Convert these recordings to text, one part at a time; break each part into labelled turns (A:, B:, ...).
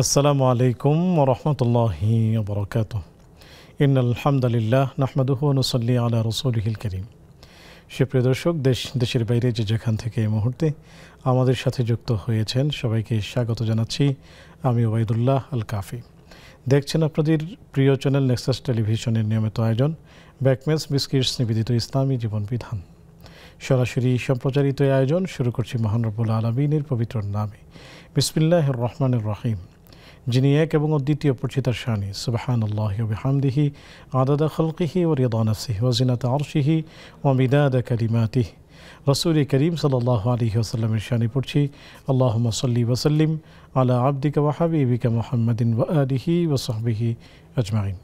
A: আসসালামু আলাইকুম ওয়া রাহমাতুল্লাহি ওয়া বারাকাতুহু। ইন্নাল হামদালিল্লাহ নাহমাদুহু ওয়া নুসাল্লি আলা রাসূলিহিল কারীম। সুপ্রিয় দর্শক, দেশের বাইরে যে যেখান থেকে এই মুহূর্তে আমাদের সাথে যুক্ত হয়েছেন সবাইকে স্বাগত জানাচ্ছি। আমি ওবায়দুল্লাহ আল কাফি। দেখছেন আপনাদের প্রিয় চ্যানেল নেক্সাস টেলিভিশনের নিয়মিত আয়োজন ব্যাকমেস বিস্কিটস নিবেদিত ইসলামী জীবন বিধান। সরাসরি সম্প্রচারিত আয়োজন শুরু করছি মহান রব্বুল আলামিনের পবিত্র নামে। বিসমিল্লাহির রহমানির রহিম। যিনি এক এবং অদ্বিতীয় পরিচিতার শানি, সুবহানাল্লাহি ওয়া বিহামদিহি আদাদা খালকিহি ওয়া রিদা নাফসিহি ওয়া জিনাতা আরশিহি ওয়া মিদাদা কালিমাতিহি। রাসূল করিম সাল্লাল্লাহু আলাইহি ওয়াসাল্লামের শানি পড়ছি আল্লাহুম্মা সাল্লি ওয়া সাল্লিম আলা আবদিকা ওয়া হাবিবিকা মুহাম্মাদিন ওয়া আলিহি ওয়া সাহবিহি আজমাইন।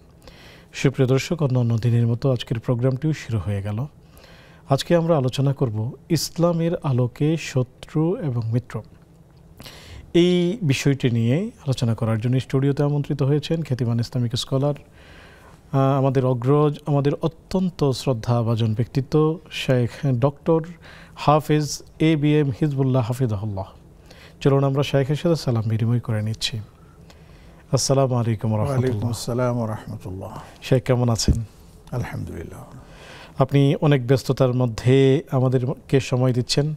A: সুপ্রিয় দর্শক, অন্যান্য দিনের মতো আজকের প্রোগ্রামটিও শুরু হয়ে গেল। আজকে আমরা আলোচনা করব ইসলামের আলোকে শত্রু এবং মিত্র। এই বিষয়টি নিয়ে আলোচনা করার জন্য স্টুডিওতে আমন্ত্রিত হয়েছেন খ্যাতিমান ইসলামিক স্কলার, আমাদের অত্যন্ত শ্রদ্ধাভাজন ব্যক্তিত্ব শেখ ডক্টর হাফেজ ABM হিজবুল্লাহ হাফিজাহুল্লাহ। চলুন আমরা শেখের সাথে সালাম বিনিময় করে নিচ্ছি। আসসালামু আলাইকুম ওয়া রাহমাতুল্লাহ।
B: আসসালাম ওয়া রাহমাতুল্লাহ।
A: শেখ, কেমন আছেন?
B: আলহামদুলিল্লাহ।
A: আপনি অনেক ব্যস্ততার মধ্যে আমাদেরকে সময় দিচ্ছেন,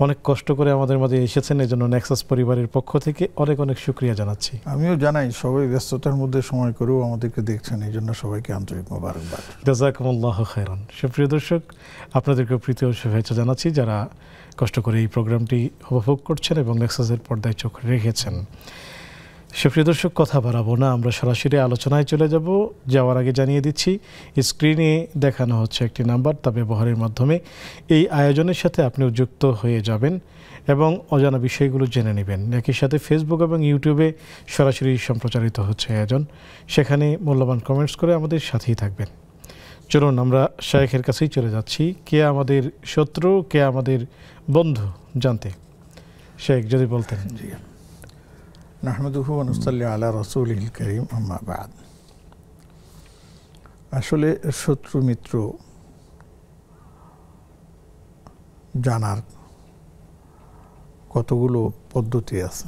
A: অনেক কষ্ট করে আমাদের মাঝে এসেছেন, এজন্য নেক্সাস পরিবারের পক্ষ থেকে অনেক অনেক শুকরিয়া জানাচ্ছি।
B: আমিও জানাই সবাই ব্যস্ততার মধ্যে সময় করেও আমাদেরকে দেখছেন, এই জন্য সবাইকে আন্তরিক মোবারকবাদ।
A: জাযাকুমুল্লাহু খায়রান। সুপ্রিয় দর্শক, আপনাদেরকে প্রীতি ও শুভেচ্ছা জানাচ্ছি যারা কষ্ট করে এই প্রোগ্রামটি উপভোগ করছেন এবং নেক্সাসের পর্দায় চোখ রেখেছেন। সুপ্রিয় দর্শক, কথা বাড়াবো না, আমরা সরাসরি আলোচনায় চলে যাব। যাওয়ার আগে জানিয়ে দিচ্ছি, স্ক্রিনে দেখানো হচ্ছে একটি নাম্বার, তা ব্যবহারের মাধ্যমে এই আয়োজনের সাথে আপনিও যুক্ত হয়ে যাবেন এবং অজানা বিষয়গুলো জেনে নেবেন। একই সাথে ফেসবুক এবং ইউটিউবে সরাসরি সম্প্রচারিত হচ্ছে আয়োজন, সেখানে মূল্যবান কমেন্টস করে আমাদের সাথেই থাকবেন। চলুন আমরা শায়েখের কাছেই চলে যাচ্ছি, কে আমাদের শত্রু কে আমাদের বন্ধু জানতে। শায়েখ যদি বলতেন।
B: জি, নাহমাদুহু ওয়া নুসাল্লি আলা রাসূলিহিল কারীম, আম্মা বা'দ। আসলে শত্রু মিত্র জানার কতগুলো পদ্ধতি আছে।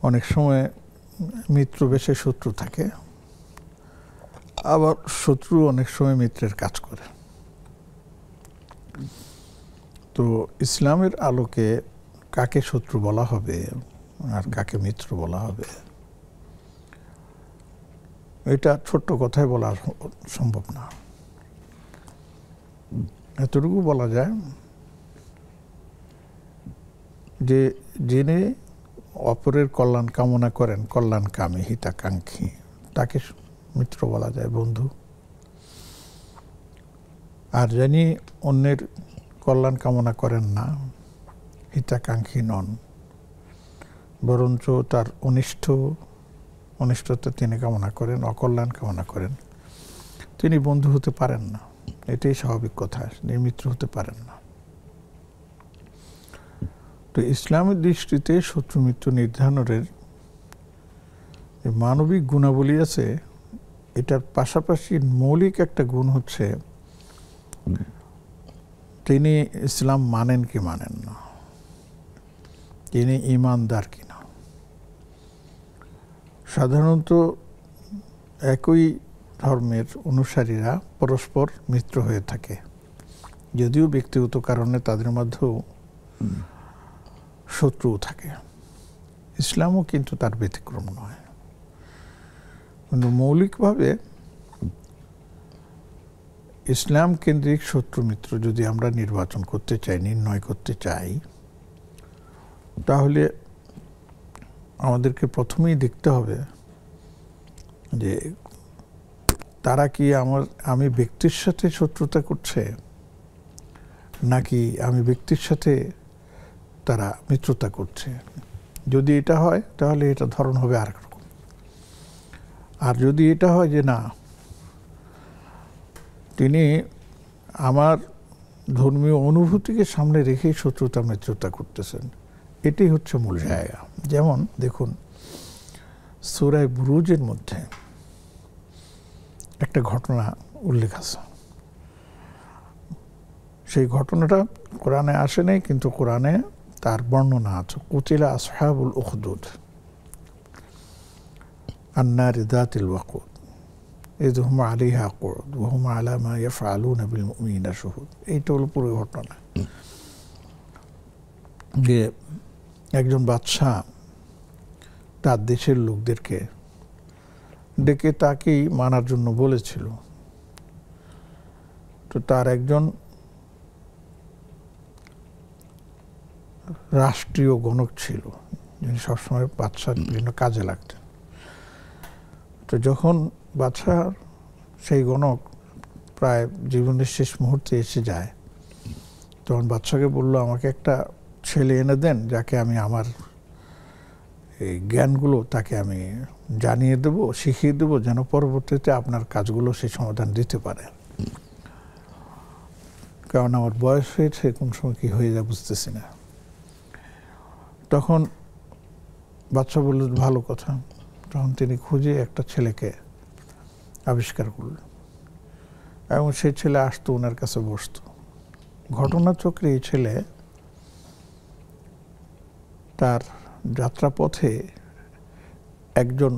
B: অনেক সময় মিত্র বেশে শত্রু থাকে, আবার শত্রু অনেক সময় মিত্রের কাজ করে। তো ইসলামের আলোকে কাকে শত্রু বলা হবে আর কাকে মিত্র বলা হবে, এটা ছোট্ট কথায় বলা সম্ভব না। এতটুকু বলা যায় যে যিনি অপরের কল্যাণ কামনা করেন, কল্যাণকামী হিতাকাঙ্ক্ষী, তাকে মিত্র বলা যায়, বন্ধু। আর যিনি অন্যের কল্যাণ কামনা করেন না, হিতাকাঙ্ক্ষী নন, বরঞ্চ তার অনিষ্টতা তিনি কামনা করেন, অকল্যাণ কামনা করেন, তিনি বন্ধু হতে পারেন না। এটাই স্বাভাবিক কথা, তিনি মিত্র হতে পারেন না। তো ইসলামের দৃষ্টিতে শত্রু মিত্র নির্ধারণের যে মানবিক গুণাবলী আছে, এটার পাশাপাশি মৌলিক একটা গুণ হচ্ছে তিনি ইসলাম মানেন কি মানেন না, তিনি ঈমানদার কিনা। সাধারণত একই ধর্মের অনুসারীরা পরস্পর মিত্র হয়ে থাকে, যদিও ব্যক্তিগত কারণে তাদের মধ্যেও শত্রু থাকে। ইসলামও কিন্তু তার ব্যতিক্রম নয়। কিন্তু মৌলিকভাবে ইসলাম কেন্দ্রিক শত্রু মিত্র যদি আমরা নির্বাচন করতে চাই, নির্ণয় করতে চাই, তাহলে আমাদেরকে প্রথমেই দেখতে হবে যে তারা কি আমি ব্যক্তির সাথে শত্রুতা করছে, নাকি আমি ব্যক্তির সাথে তারা মিত্রতা করছে। যদি এটা হয় তাহলে এটা ধরন হবে আরেক রকম। আর যদি এটা হয় যে না, তিনি আমার ধর্মীয় অনুভূতিকে সামনে রেখেই শত্রুতা মিত্রতা করতেছেন, এটাই হচ্ছে মূল জায়গা। যেমন দেখুন, সূরা বুরুজের মধ্যে একটা ঘটনা উল্লেখ আছে। সেই ঘটনাটা কোরআনে আসে নাই, কিন্তু কোরআনে তার বর্ণনা আছে, কুতিলা আসহাবুল উখদুদ আন্নারি যাতিল ওয়াকুদ ইয হুম আলাইহা কুউদ ওয়া হুম আলা মা ইয়াফআলুনা বিল মুমিনিনা শুহুদ। এইটা হলো পুরো ঘটনা। যে একজন বাদশা তার দেশের লোকদেরকে ডেকে তাকেই মানার জন্য বলেছিল। তো তার একজন রাষ্ট্রীয় গণক ছিল, যিনি সবসময় বাদশার বিভিন্ন কাজে লাগতেন। তো যখন বাদশাহ সেই গণক প্রায় জীবনের শেষ মুহূর্তে এসে যায়, তখন বাদশাকে বলল, আমাকে একটা ছেলে এনে দেন, যাকে আমি আমার এই জ্ঞানগুলো তাকে আমি জানিয়ে দেব, শিখিয়ে দেব, যেন পরবর্তীতে আপনার কাজগুলো সে সমাধান দিতে পারে। কারণ আমার বয়স হয়েছে, কোন সময় কি হয়ে যায় বুঝতেছি না। তখন বাদশা বলল, ভালো কথা। তখন তিনি খুঁজে একটা ছেলেকে আবিষ্কার করলেন এবং সেই ছেলে আসতো ওনার কাছে বসতো। ঘটনাচক্রে এই ছেলে তার যাত্রাপথে একজন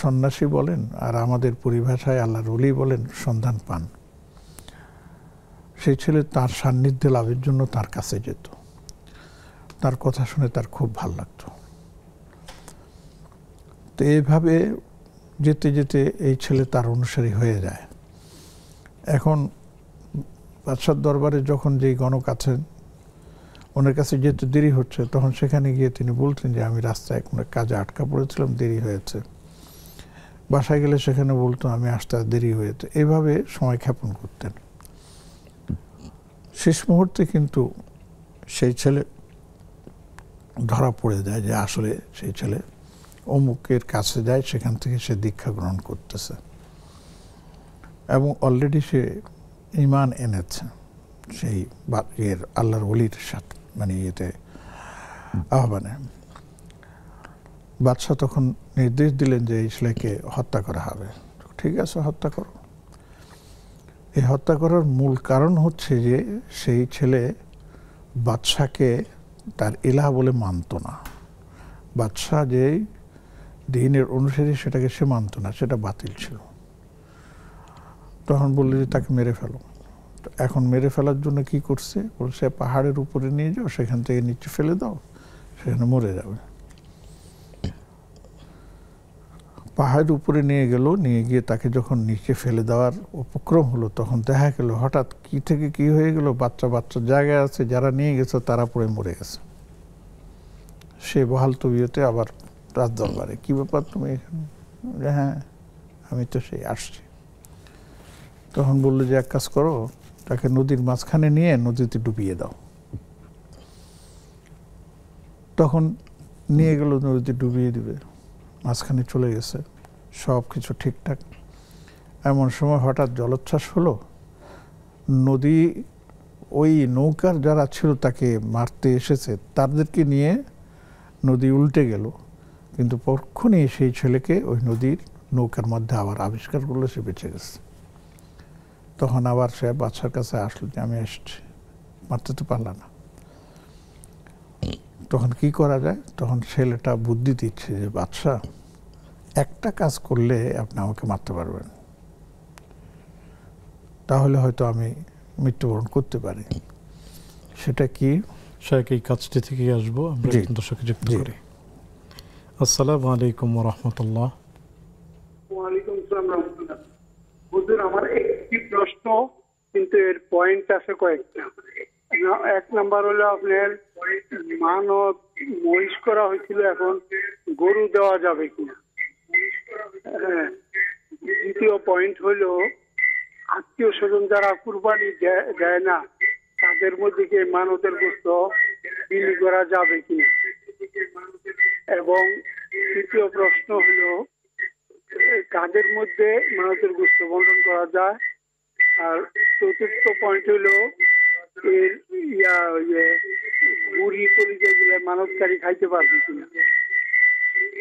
B: সন্ন্যাসী বলেন, আর আমাদের পরিভাষায় আল্লাহর ওলি বলেন, সন্ধান পান। সেই ছেলে তার সান্নিধ্য লাভের জন্য তার কাছে যেত। তার কথা শুনে তার খুব ভালো লাগতো। তো এইভাবে যেতে যেতে এই ছেলে তার অনুসারী হয়ে যায়। এখন বাদশার দরবারে যখন যেই গণক আছেন, ওনার কাছে যেতে দেরি হচ্ছে, তখন সেখানে গিয়ে তিনি বলতেন যে আমি রাস্তায় কোনো কাজে আটকা পড়েছিলাম, দেরি হয়েছে। বাসায় গেলে সেখানে বলতো আমি আসতে দেরি হয়েছে। এইভাবে সময় ক্ষেপণ করতেন। শেষ মুহূর্তে কিন্তু সেই ছেলে ধরা পড়ে যায় যে আসলে সেই ছেলে অমুকের কাছে যায়, সেখান থেকে সে দীক্ষা গ্রহণ করতেছে এবং অলরেডি সে ঈমান এনেছে সেই এর আল্লাহর ওলির সাথে, মানে ইয়েতে আহ্বানে। বাদশাহ তখন নির্দেশ দিলেন যে এই ছেলেকে হত্যা করা হবে। ঠিক আছে, হত্যা করো। এই হত্যা করার মূল কারণ হচ্ছে যে সেই ছেলে বাদশাকে তার ইলাহ বলে মানত না। বাদশাহ যে দ্বীনের অনুসারী সেটাকে সে মানত না, সেটা বাতিল ছিল। তখন বলল যে তাকে মেরে ফেলো। এখন মেরে ফেলার জন্য কি করছে, বলছে পাহাড়ের উপরে নিয়ে যাও, সেখান থেকে নিচে ফেলে দাও, সেখানে মরে যাবে। পাহাড়ের উপরে নিয়ে গেল, নিয়ে গিয়ে তাকে যখন নিচে ফেলে দেওয়ার উপক্রম হলো, তখন দেখা গেল হঠাৎ কি থেকে কি হয়ে গেল, বাচ্চা জায়গায় আছে, যারা নিয়ে গেছে তারা পড়ে মরে গেছে। সে বহাল তবিয়তে আবার রাজ দরবারে, কি ব্যাপার তুমি এখানে? হ্যাঁ, আমি তো সেই আসছি। তখন বললো যে এক কাজ করো, তাকে নদীর মাঝখানে নিয়ে নদীতে ডুবিয়ে দাও। তখন নিয়ে গেল, নদীতে ডুবিয়ে দিবে, মাঝখানে চলে গেছে, সব কিছু ঠিকঠাক। এমন সময় হঠাৎ জলোচ্ছ্বাস হলো, নদী ওই নৌকার যারা ছিল তাকে মারতে এসেছে তাদেরকে নিয়ে নদী উল্টে গেল, কিন্তু পরক্ষণেই সেই ছেলেকে ওই নদীর নৌকার মধ্যে আবার আবিষ্কার করলো, সে বেঁচে গেছে। তখন আবার সে বাদশার কাছে আসলো যে আমি এসছি, মারতে তো পারলাম না। তখন কি করা যায়? তখন ছেলেটা বুদ্ধি দিচ্ছে যে বাদশা, একটা কাজ করলে আপনি আমাকে মারতে পারবেন, তাহলে হয়তো আমি মৃত্যুবরণ করতে পারি। সেটা কি?
A: শায়েখ, এই কাজটি থেকে আসবো, আমরা দর্শককে যুক্ত করি। আসসালামু আলাইকুম ওয়া রাহমাতুল্লাহ।
C: ওয়া আলাইকুম আসসালাম ওয়া রাহমাতুল্লাহ। হুজুর, আমার একটি প্রশ্ন, কিন্তু এর পয়েন্ট আছে কয়েকটা। এক নাম্বার হলো আপনার মানব মহিষ করা হয়েছিল, এখন গরু দেওয়া যাবে কিনা। হ্যাঁ, দ্বিতীয় পয়েন্ট হলো আত্মীয় স্বজন যারা কুরবানি দেয় না, তাদের মধ্যে কি মানবের গোশত বিলি করা যাবে কিনা। এবং তৃতীয় প্রশ্ন হলো কাদের মধ্যে মানবের গোশত বন্টন করা যায়। আর চতুর্থ পয়েন্ট হলো এর বুড়ি কলিজা গুলো মানবকারী খাইতে পারবে কিনা।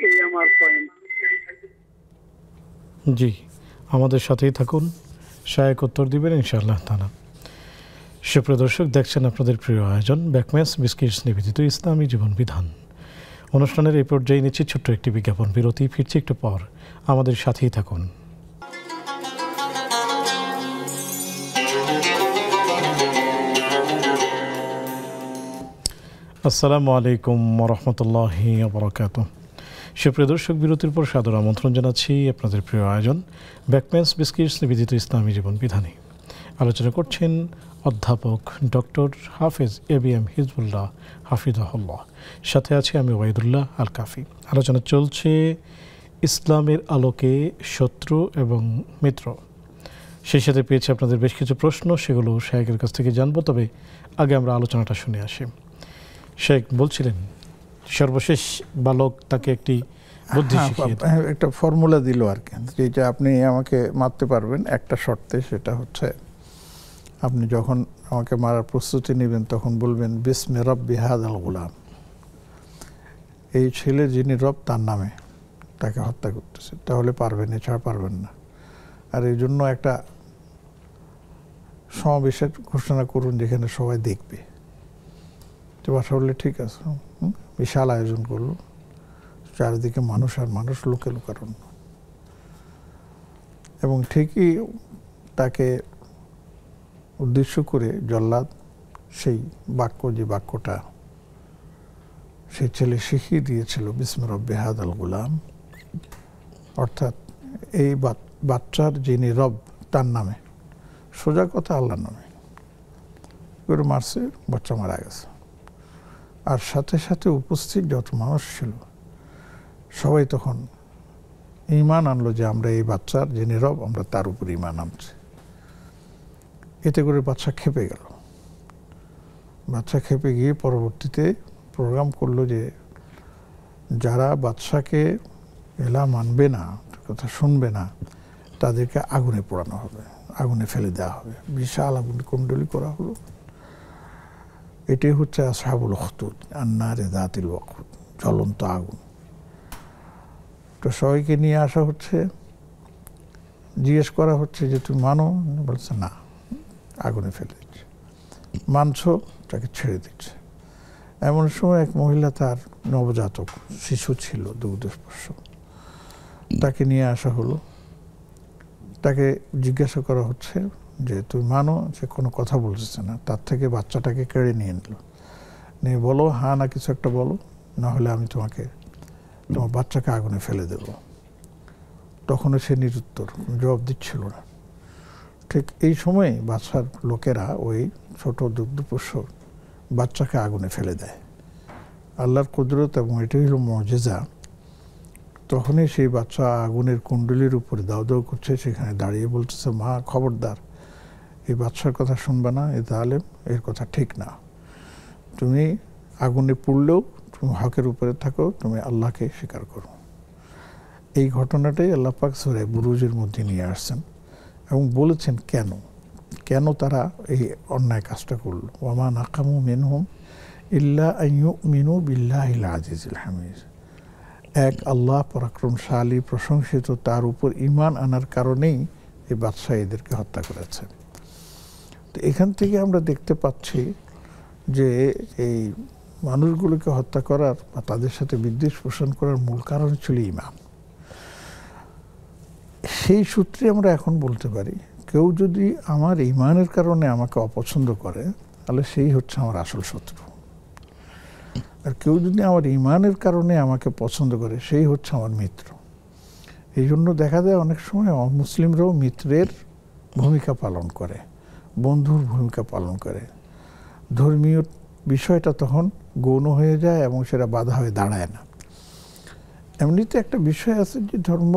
C: এই আমার পয়েন্ট।
A: জি, আমাদের সাথেই থাকুন, শায়েখ উত্তর দিবেন ইনশাআল্লাহ তাআলা। সুপ্রিয় দর্শক, দেখছেন আপনাদের প্রিয় আয়োজন ব্যাকম্যাচ বিস্কিটস নিবেদিত ইসলামী জীবন বিধান। অনুষ্ঠানের এই পর্যায়ে নিচ্ছি ছোট্ট একটি বিজ্ঞাপন বিরতি। ফিরছি একটু পর, আমাদের সাথেই থাকুন। আসসালামু আলাইকুম ওরহমতুল্লাহি ওয়া সুপ্রিয় দর্শক, বিরতির পর সাদর আমন্ত্রণ জানাচ্ছি আপনাদের প্রিয় আয়োজন ব্যাকম্যাচ বিস্কিটস নিবেদিত ইসলামী জীবন বিধানে। আলোচনা করছেন অধ্যাপক ডক্টর হাফেজ ABM হিজবুল্লাহ হাফিজাহুল্লাহ। সাথে আছে আমি ওয়াইদুল্লাহ আল কাফি। আলোচনা চলছে ইসলামের আলোকে শত্রু এবং মিত্র। সেই সাথে পেয়েছে আপনাদের বেশ কিছু প্রশ্ন, সেগুলো শেখের কাছ থেকে জানবো। তবে আগে আমরা আলোচনাটা শুনে আসি। শেখ বলছিলেন সর্বশেষ বালক তাকে একটি বুদ্ধি শিখিয়ে
B: একটা ফর্মুলা দিল আর কি, যেটা আপনি আমাকে মারতে পারবেন একটা শর্তে। সেটা হচ্ছে আপনি যখন আমাকে মারার প্রস্তুতি নেবেন তখন বলবেন বিসমি রব্বি হাযাল গুলাম। এই ছেলে যিনি রব তার নামে তাকে হত্যা করতেছে, তাহলে পারবেন, এছাড়া পারবেন না। আর এই জন্য একটা সমাবেশের ঘোষণা করুন যেখানে সবাই দেখবে। তো বাসা বললে ঠিক আছে, বিশাল আয়োজন করলো, চারিদিকে মানুষ আর মানুষ, লোকে লোকারণ্য। এবং ঠিকই তাকে উদ্দেশ্য করে জল্লাদ সেই বাক্য, যে বাক্যটা সেই ছেলে শিখিয়ে দিয়েছিল, বিসমি রব্বি হাযাল গুলাম, অর্থাৎ এই বাচ্চার যিনি রব তার নামে, সোজা কথা আল্লাহর নামে করে মারছে, বাচ্চা মারা গেছে। আর সাথে সাথে উপস্থিত যত মানুষ ছিল সবাই তখন ঈমান আনলো যে আমরা এই বাচ্চার যিনি রব আমরা তার উপর ঈমান আনছি। এতে করে বাচ্চা খেপে গেল। বাচ্চা খেপে গিয়ে পরবর্তীতে প্রোগ্রাম করলো যে যারা বাচ্চাকে এলা মানবে না, কথা শুনবে না, তাদেরকে আগুনে পোড়ানো হবে, আগুনে ফেলে দেওয়া হবে। বিশাল আগুন কুণ্ডলী করা হলো। এটাই হচ্ছে আসহাবুল উখদুদ, আন-নারে যাতিল ওয়াকুদ, জ্বলন্ত আগুন। তো সবাইকে নিয়ে আসা হচ্ছে, জিজ্ঞেস করা হচ্ছে যে তুমি মানো? বলছে না, আগুনে ফেলে দিচ্ছে। মানছো? তাকে ছেড়ে দিচ্ছে। এমন সময় এক মহিলা, তার নবজাতক শিশু ছিল দুগ্ধস্পর্শ, তাকে নিয়ে আসা হলো। তাকে জিজ্ঞাসা করা হচ্ছে যে তুমি মানো? সে কোনো কথা বলতেছে না। তার থেকে বাচ্চাটাকে কেড়ে নিয়ে নিল, নিয়ে বলো হ্যাঁ না কিছু একটা বলো, না হলে আমি তোমার বাচ্চাকে আগুনে ফেলে দেব। তখনও সে নিরুত্তর, জবাব দিচ্ছিল না। ঠিক এই সময় বাচ্চার লোকেরা ওই ছোট দুগ্ধপোষ্য বাচ্চাকে আগুনে ফেলে দেয়। আল্লাহর কুদরত, এবং এটাই হলো মুজিজা। তখনই সেই বাচ্চা আগুনের কুণ্ডলীর উপরে দাউ দাউ করছে, সেখানে দাঁড়িয়ে বলতেছে, মা খবরদার, এই বাচ্চার কথা শুনবে না, এ জালেম, এর কথা ঠিক না। তুমি আগুনে পুড়লেও তুমি হকের উপরে থাকো, তুমি আল্লাহকে স্বীকার করো। এই ঘটনাটাই আল্লাহ পাক সূরা বুরুজের মধ্যে নিয়ে আসছেন এবং বলেছেন কেন তারা এই অন্যায় কাজটা করলো। ওয়ামা নাকামু মিনহুম ইল্লা আন ইউমিনু বিল্লাহিল আজিজিল হামিদ। এক আল্লাহ পরাক্রমশালী, প্রশংসিত, তার উপর ঈমান আনার কারণেই এই বাদশাহ এদেরকে হত্যা করেছে। তো এখান থেকে আমরা দেখতে পাচ্ছি যে এই মানুষগুলোকে হত্যা করার বা তাদের সাথে বিদ্বেষ পোষণ করার মূল কারণ ছিল ঈমান। সেই সূত্রে আমরা এখন বলতে পারি, কেউ যদি আমার ঈমানের কারণে আমাকে অপছন্দ করে, তাহলে সেই হচ্ছে আমার আসল শত্রু। আর কেউ যদি আমার ঈমানের কারণে আমাকে পছন্দ করে, সেই হচ্ছে আমার মিত্র। এই জন্য দেখা যায় অনেক সময় অমুসলিমরাও মিত্রের ভূমিকা পালন করে, বন্ধুর ভূমিকা পালন করে। ধর্মীয় বিষয়টা তখন গৌণ হয়ে যায় এবং সেটা বাধা হয়ে দাঁড়ায় না। এমনিতে একটা বিষয় আছে যে ধর্ম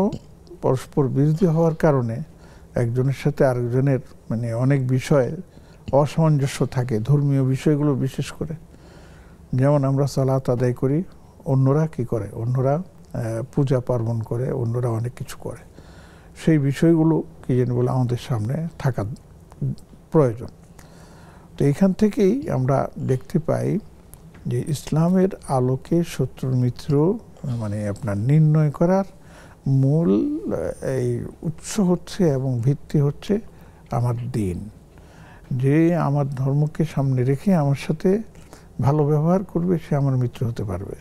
B: পরস্পর বিরোধী হওয়ার কারণে একজনের সাথে আরেকজনের অনেক বিষয়ে অসামঞ্জস্য থাকে, ধর্মীয় বিষয়গুলো বিশেষ করে। যেমন আমরা সালাত আদায় করি, অন্যরা কি করে, অন্যরা পূজা পার্বণ করে, অন্যরা অনেক কিছু করে। সেই বিষয়গুলো কি জানি বলে আমাদের সামনে থাকা প্রয়োজন। তো এইখান থেকেই আমরা দেখতে পাই যে ইসলামের আলোকে শত্রু মিত্র আপনার নির্ণয় করার মূল এই উৎস হচ্ছে এবং ভিত্তি হচ্ছে আমার দিন। যে আমার ধর্মকে সামনে রেখে আমার সাথে ভালো ব্যবহার করবে সে আমার মিত্র হতে পারবে,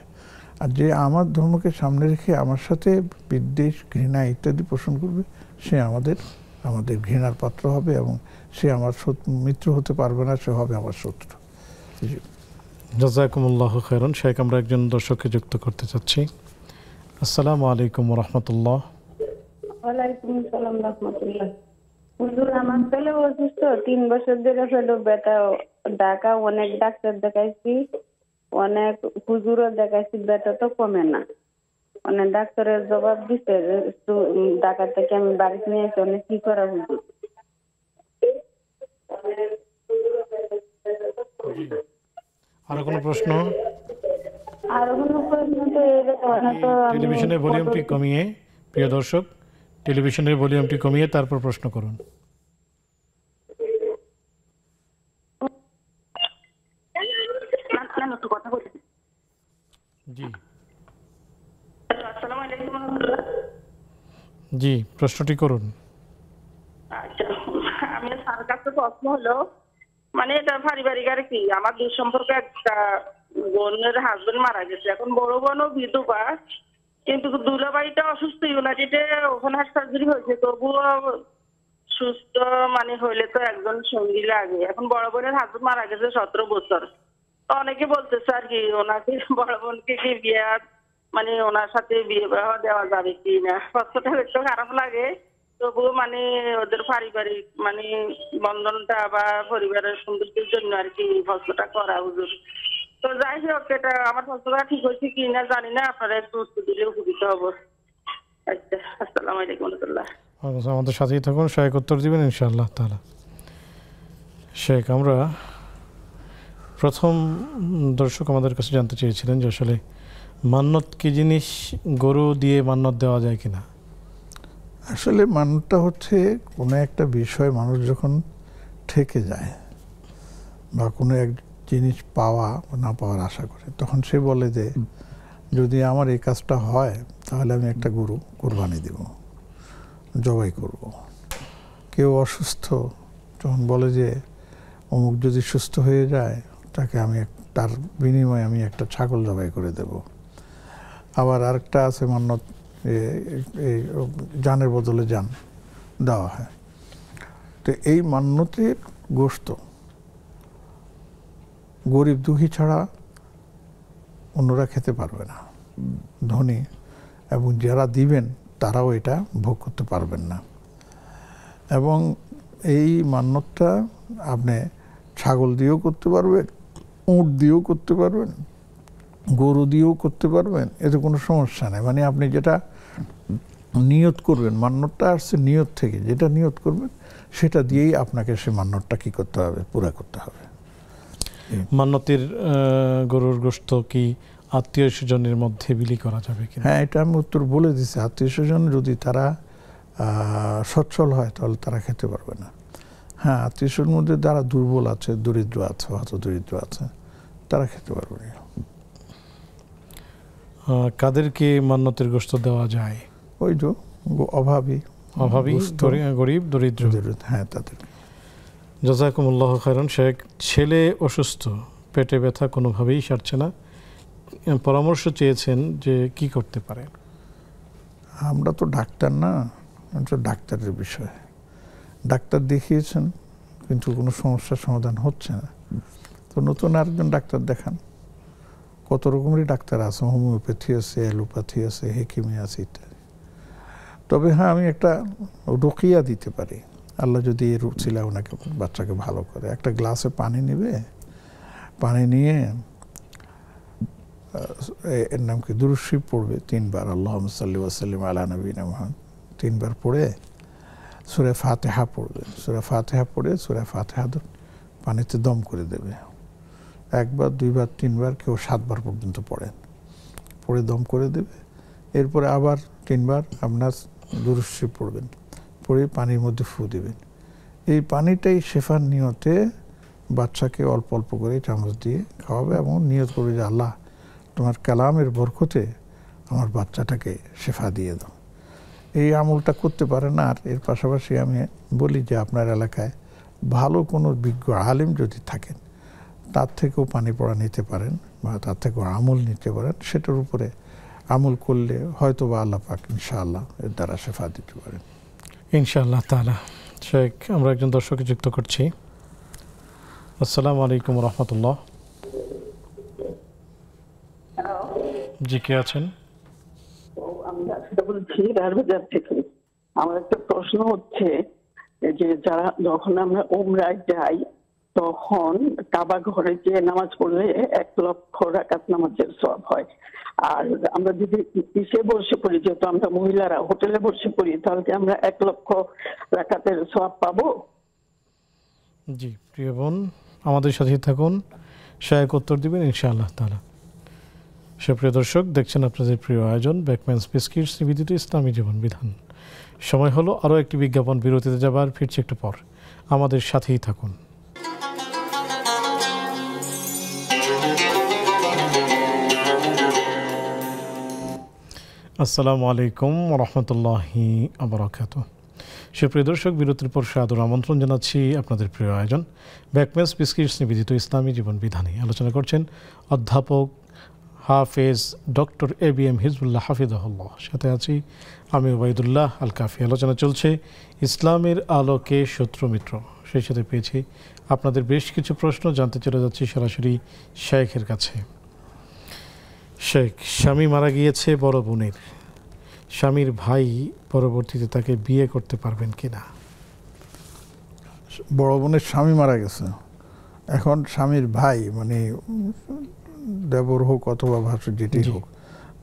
B: আর যে আমার ধর্মকে সামনে রেখে আমার সাথে বিদ্বেষ, ঘৃণা ইত্যাদি পোষণ করবে সে আমাদের ঘৃণার পাত্র হবে এবং সে আমার মিত্র হতে পারবে না, সে হবে আমার শত্রু।
A: জাযাকুমুল্লাহু খাইরান। শেখ, আমরা একজন দর্শককে যুক্ত করতে চাচ্ছি। আসসালামু আলাইকুম ওয়া রাহমাতুল্লাহ।
D: ওয়ালাইকুম আসসালাম রাহমাতুল্লাহ। হুজুর, আমার ছেলে অসুস্থ, 3 বছর ধরে পেটে ব্যথা, ঢাকা অনেক ডাক্তার দেখাইছি, অনেক হুজুরও দেখাইছি, ব্যথা তো কমে না। অনেক ডাক্তারের জবাব দিতে ঢাকা থেকে আমি বাড়িতে নিয়ে এসে অনেক কি করা হুজুর।
A: আরো কোনো প্রশ্ন?
D: আর কোনো প্রশ্ন তো এরকম না তো।
A: টেলিভিশনের ভলিউমটি কমিয়ে, প্রিয় দর্শক, টেলিভিশনের ভলিউমটি কমিয়ে তারপর প্রশ্ন করুন। জি
E: আসসালামু আলাইকুম।
A: জি, প্রশ্নটি করুন।
E: আচ্ছা, আমি স্যার কাছে প্রশ্ন হলো, মানে এটা পারিবারিক আর কি, আমার দুই সম্পর্কে একটা বোনের হাজবেন্ড মারা গেছে, এখন বড় বোনও বিধবা, কিন্তু দুলাভাইটা অসুস্থ, ইউনাইটেডে ওখানে সার্জারি হয়েছে, তবুও সুস্থ মানে হইলে তো একজন সঙ্গী লাগে। এখন বড় বোনের হাজবেন্ড মারা গেছে 17 বছর, তো অনেকে বলতেছে আর কি ওনাকে, বড় বোনকে কি বিয়ে মানে ওনার সাথে বিয়ে দেওয়া যাবে কি না। প্রশ্নটা একটু খারাপ লাগে, তবুও মানে ওদের পারিবারিক মানে বন্ধনটা বা পরিবারের সৌন্দর্যের জন্য আর কি প্রশ্নটা করা হুজুর। তো যাই হোক, এটা আমার প্রশ্নটা ঠিক হয়েছে কি না জানি না, আপনারা একটু উত্তর দিলে উপকৃত হবো। আচ্ছা, আসসালামু আলাইকুম রহমতুল্লাহ।
A: আমাদের সাথেই থাকুন, শেখ উত্তর দিবেন ইনশাআল্লাহ তাআলা। শেখ, আমরা প্রথম দর্শক আমাদের কাছে জানতে চেয়েছিলেন যে আসলে মান্নত কি জিনিস, গরু দিয়ে মান্নত দেওয়া যায় কিনা?
B: আসলে মান্যতটা হচ্ছে কোনো একটা বিষয় মানুষ যখন ঠেকে যায় বা কোনো এক জিনিস পাওয়া না পাওয়ার আশা করে, তখন সে বলে যে যদি আমার এই কাজটা হয় তাহলে আমি একটা গরু কোরবানি দেব, জবাই করব। কেউ অসুস্থ, তখন বলে যে অমুক যদি সুস্থ হয়ে যায় তাকে আমি তার বিনিময়ে আমি একটা ছাগল জবাই করে দেব। আবার আরেকটা আছে মান্যত, জানের বদলে জান দেওয়া হয়। তো এই মান্যতের গোশত গরিব দুঃখী ছাড়া অন্যরা খেতে পারবে না, ধনী এবং যারা দিবেন তারাও এটা ভোগ করতে পারবেন না। এবং এই মান্যতটা আপনি ছাগল দিয়েও করতে পারবেন, উট দিয়েও করতে পারবেন, গরু দিয়েও করতে পারবেন, এতে কোনো সমস্যা নেই। মানে আপনি যেটা নিয়ত করবেন, মান্যতটা আসছে নিয়ত থেকে, যেটা নিয়ত করবেন সেটা দিয়েই আপনাকে সে মান্যতটা কি করতে হবে, পুরা করতে হবে।
A: মান্যতের গরুর গোশত কি আত্মীয় স্বজনের মধ্যে বিলি করা যাবে কিনা?
B: হ্যাঁ, এটা আমি উত্তর বলে দিচ্ছি। আত্মীয় স্বজন যদি তারা সচ্ছল হয় তাহলে তারা খেতে পারবে না। হ্যাঁ, আত্মীয় স্বজনের মধ্যে যারা দুর্বল আছে, দরিদ্র আছে, হয়তো দরিদ্র আছে, তারা খেতে পারবে না।
A: কাদেরকে মান্যতের গোশত দেওয়া যায়?
B: ওই যে অভাবী,
A: গরিব, দরিদ্র।
B: হ্যাঁ, তাদের।
A: জাযাকুমুল্লাহু খাইরান। শেখ, ছেলে অসুস্থ, পেটে ব্যথা কোনোভাবেই সারছে না, পরামর্শ চেয়েছেন যে কি করতে পারে?
B: আমরা তো ডাক্তার না, এটা ডাক্তারের বিষয়। ডাক্তার দেখিয়েছেন কিন্তু কোনো সমস্যার সমাধান হচ্ছে না, তো নতুন আরেকজন ডাক্তার দেখান। কত রকমেরই ডাক্তার আছে, হোমিওপ্যাথি আছে, অ্যালোপ্যাথি আছে, হেকিমি আছে ইত্যাদি। তবে হ্যাঁ, আমি একটা রুকিয়া দিতে পারি। আল্লাহ যদি এই রুচিলা ওনাকে, বাচ্চাকে ভালো করে, একটা গ্লাসে পানি নেবে, পানি নিয়ে এর নাম কি দুরূদ শরীফ পড়বে 3 বার, আল্লাহুম্মা সাল্লি ওয়া সাল্লিম আলা নবিয়িনা মুহাম্মদ 3 বার পড়ে সূরা ফাতিহা পড়বে। সূরা ফাতিহা পড়ে সূরা ফাতিহা পানিতে দম করে দেবে। 1 বার, 2 বার, 3 বার, কেউ 7 বার পর্যন্ত পড়েন, পড়ে দম করে দেবে। এরপরে আবার 3 বার আপনার দুরূদ শরীফ পড়বেন, পড়ে পানির মধ্যে ফু দিবেন। এই পানিটাই শেফার নিয়তে বাচ্চাকে অল্প অল্প করে চামচ দিয়ে খাওয়াবে এবং নিয়ত করবে যে আল্লাহ তোমার কালামের বরকতে আমার বাচ্চাটাকে শেফা দিয়ে দাও। এই আমলটা করতে পারে না। আর এর পাশাপাশি আমি বলি যে আপনার এলাকায় ভালো কোনো বিজ্ঞ আলেম যদি থাকেন তার থেকেও পানি পড়া নিতে পারেন বা তার থেকেও আমল নিতে পারেন, সেটার উপরে আমল করলে হয়তো বা আল্লাহ পাক ইনশাআল্লাহ এর দ্বারা শেফা দিতে পারেন
A: ইনশাআল্লাহ তাআলা। শেখ, আমরা একজন দর্শককে যুক্ত করছি। আসসালামু আলাইকুম রহমতুল্লাহ। জি, কে আছেন?
F: আমি রাশিদা বলছি রাজবাজার থেকে। আমার একটা প্রশ্ন হচ্ছে যে যখন আমরা উমরায় যাই তখন কাবা ঘরে যে নামাজ পড়লে 1 লক্ষ রাকাত নামাজের সওয়াব হয়, আর আমরা যদি ইসে বসে পড়ি, যেহেতু আমরা মহিলারা হোটেলে বসে পড়ি, তাহলে কি আমরা 1 লক্ষ রাকাতের সওয়াব পাবো?
A: জি প্রিয় বোন, আমাদের সাথে থাকুন, শায়েক উত্তর দিবেন ইনশাআল্লাহ তাআলা। সুপ্রিয় দর্শক, দেখছেন আপনাদের প্রিয় আয়োজন ব্যাকম্যানস বিস্কিটস নিবেদিত ইসলামী জীবন বিধান। সময় হলো আরও একটি বিজ্ঞাপন বিরতিতে যাবার, ফিরছি একটু পর, আমাদের সাথেই থাকুন। আসসালামু আলাইকুম রহমতুল্লাহি আবরাকাতুহু। সুপ্রিয় দর্শক, বিরতির পর সাদর আমন্ত্রণ জানাচ্ছি আপনাদের প্রিয় আয়োজন ব্যাকম্যানস বিস্কিটস নিবেদিত ইসলামী জীবন বিধানে। আলোচনা করছেন অধ্যাপক হাফেজ ডক্টর ABM হিজবুল্লাহ হাফিজাহুল্লাহ। সাথে আছি আমি ওবায়দুল্লাহ আল কাফি। আলোচনা চলছে ইসলামের আলোকে শত্রু মিত্র। সেই সাথে পেয়েছি আপনাদের বেশ কিছু প্রশ্ন, জানতে চলে যাচ্ছি সরাসরি শেখের কাছে। শেখ, স্বামী মারা গিয়েছে বড় বোনের, স্বামীর ভাই পরবর্তীতে তাকে বিয়ে করতে পারবেন কিনা?
B: বড় বোনের স্বামী মারা গেছে, এখন স্বামীর ভাই মানে দেবর হোক অথবা ভাসুর যেটি হোক